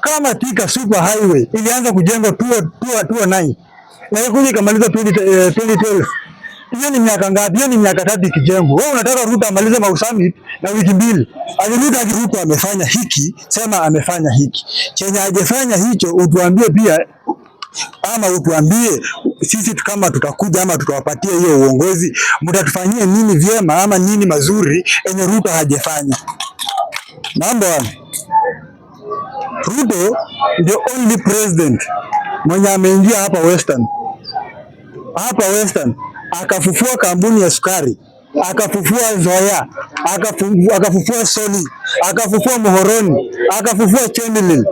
Kama Thika Super Highway ilianza kujengwa 2009 na ikuja ikamaliza 2012. Hiyo ni miaka ngapi? Hiyo ni miaka 3 ikijengwa. Wewe unataka Ruto amalize Mau Summit na wiki mbili. Ruto amefanya hiki, sema amefanya hiki. Chenye hajafanya hicho utuambie pia, ama utuambie sisi kama tutakuja ama tutawapatia hiyo uongozi, mtatufanyia nini vyema ama nini mazuri enye Ruto hajafanya. Number one, Ruto the only president mwenye ameingia hapa Western akafufua kampuni ya sukari, akafufua Zoya, akafufua Soli, akafufua Muhoroni, akafufua Chenilil.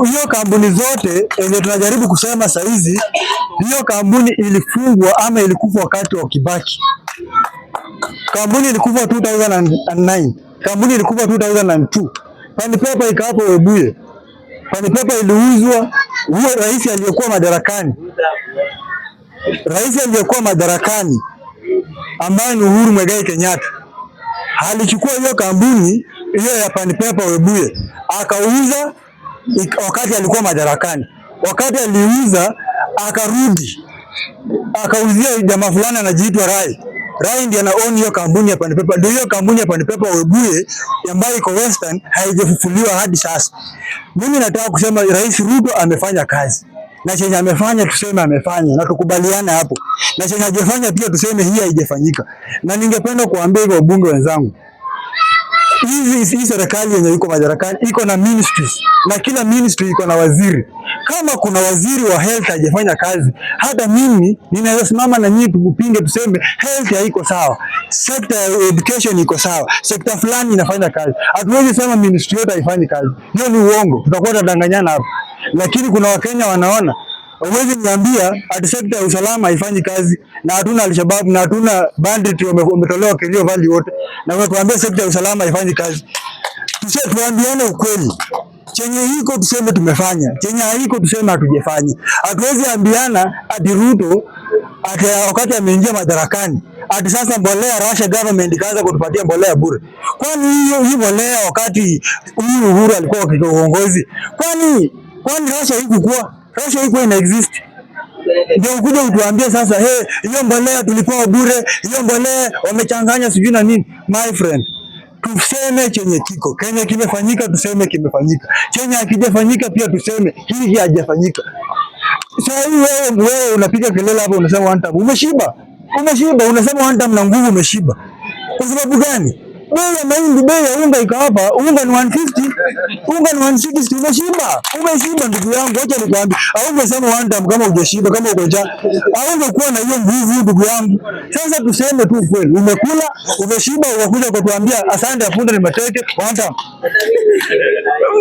Hiyo kampuni zote yenye tunajaribu kusema saizi, hiyo kampuni ilifungwa ama ilikufa wakati wa Kibaki. Kampuni ilikufa 2009, kampuni ilikufa 2002. Pan Paper ikapo Webuye. Pan Paper iliuzwa. Huyo rais aliyekuwa madarakani ambaye ni Uhuru Muigai Kenyatta alichukua hiyo kampuni hiyo ya Pan Paper Webuye akauza wakati alikuwa madarakani. Wakati aliuza akarudi akauzia jamaa fulani anajiitwa Rai ndiye anaown hiyo kampuni ya Pan Paper. Ndio hiyo kampuni ya Pan Paper Webuye ambayo iko Western haijafufuliwa hadi sasa. Mimi nataka kusema Rais Ruto amefanya kazi. Na chenye amefanya tuseme amefanya na tukubaliane hapo. Na chenye hajafanya pia tuseme hii haijafanyika. Na ningependa kuambia hivyo wabunge wenzangu, hii serikali yenye iko madarakani iko na ministries na kila ministry iko na waziri. Kama kuna waziri wa health hajafanya kazi, hata mimi ninaweza simama na nyinyi tupinge tuseme health haiko sawa, sector ya education iko sawa, sector fulani inafanya kazi. Hatuwezi sema ministry yote haifanyi kazi. Hiyo ni uongo, tutakuwa tunadanganyana hapo. Lakini kuna Wakenya wanaona, huwezi niambia ati sekta ya usalama haifanyi kazi na hatuna Al-Shabaab na hatuna bandit wametolewa Kerio Valley wote, na unatuambia sekta ya usalama haifanyi kazi. Tuambiane ukweli. Chenye hiko tuseme tumefanya, chenye haiko tuseme hatujafanya. Hatuwezi ambiana ati Ruto ati wakati ameingia madarakani ati sasa mbolea Russia government ikaanza kutupatia mbolea bure. Kwani hii mbolea wakati Uhuru alikuwa kwa uongozi, kwani Russia haikuwa ina exist? Ndio ukuja utuambie sasa hiyo mbolea tulipewa bure, hiyo mbolea wamechanganya sijui na nini. My friend, tuseme chenye kiko. Kenya kimefanyika tuseme kimefanyika. Chenye hakijafanyika pia tuseme hii hajafanyika. Sasa wewe unapiga kelele hapo unasema one time. Umeshiba unasema one time na nguvu umeshiba. Kwa sababu gani? Bei ya mahindi, bei ya unga iko hapa, unga ni 150, unga ni 160, umeshiba ndugu yangu, acha nikwambie. Au ungesema one time kama hujashiba, kama uko njaa. Au ungekuwa na hiyo nguvu ndugu yangu. Sasa tuseme tu kweli, umekula, umeshiba, unakuja kutuambia asante afunda ni mateke one time.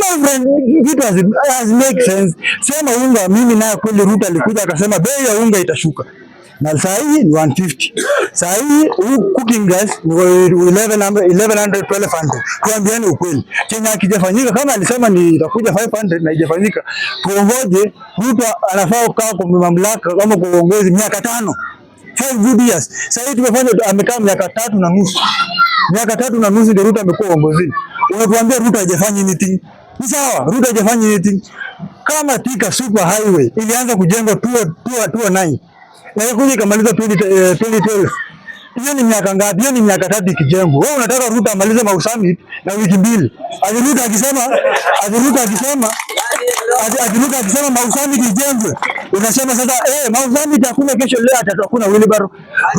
My friend, it has make sense. Sema unga, mimi naye kweli Ruto alikuja akasema bei ya unga itashuka. Na saa hii ni 150. Saa hii cooking gas ni 1100. Tuambiane ukweli. Chenye hakijafanyika, kama alisema ni itakuja 500 na haijafanyika, tuongoje. Ruto anafaa kukaa kwa mamlaka kama kwa uongozi miaka 5. 5 good years. Saa hii tumefanya amekaa miaka 3 na nusu. Miaka 3 na nusu ndio Ruto amekuwa uongozini. Unatuambia Ruto hajafanya anything. Ni sawa, Ruto hajafanya anything. Kama Thika Super Highway ilianza kujengwa 2009 na ikuja ikamaliza 2012. Hiyo ni miaka ngapi? Hiyo ni miaka 3 ikijengwa. Wewe unataka Ruto amalize Mau Summit na wiki mbili. Ruto akisema Mau Summit ijengwe. Unasema sasa Mau Summit hakuna kesho, leo hakuna wheelbarrow.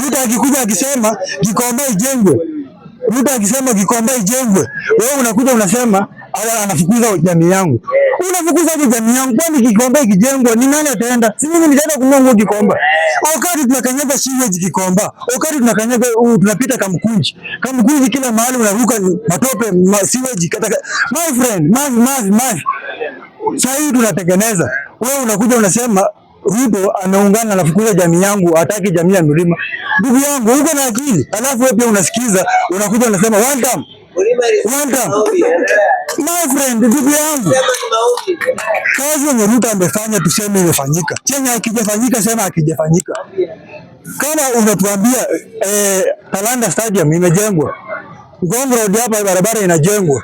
Ruto akikuja akisema Gikomba ijengwe. Wewe unakuja unasema anafukuza jamii yangu. Unafukuza jamii yangu, kwani Gikomba ikijengwa ni nani ataenda? Si mimi nitaenda kununua nguo Gikomba. Wakati tunakanyaga sewage Gikomba, wakati tunakanyaga tunapita Kamkunji kila mahali unaruka matope sewage kataka. My friend, math. Sasa hii tunatengeneza. Wewe unakuja unasema Ruto ameungana na fukuza jamii yangu, hataki jamii ya Mlima. Ndugu yangu, uko na akili? Alafu wewe pia unasikiza, unakuja unasema one time. My friend, ndugu yangu, kazi yenye Ruto amefanya tuseme imefanyika. Chenye hakijafanyika sema hakijafanyika. Kama unatuambia Talanta Stadium imejengwa, Ngong Road hapa barabara inajengwa,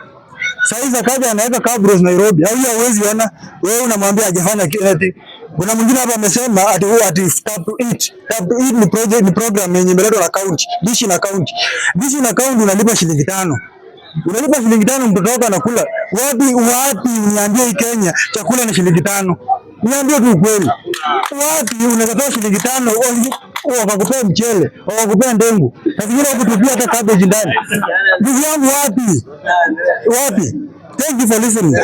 Sasa kaja anaweka Kabros Nairobi. Au hauwezi ona, wewe unamwambia hajafanya kitu. Kuna mwingine hapa amesema ati tap to eat. Tap to eat ni project, ni program yenye imeletwa na county. Dish na county. Dish na county unalipa shilingi 5. Unalipa shilingi 5 mtoto wako anakula. Wapi uniambie Kenya chakula ni shilingi 5. Niambie tu kweli. Wapi unaweza toa shilingi 5 wakakupea mchele, wakakupea ndengu. Na vingine wakutupia hata cabbage ndani. Ndugu yangu wapi? Wapi? Thank you for listening.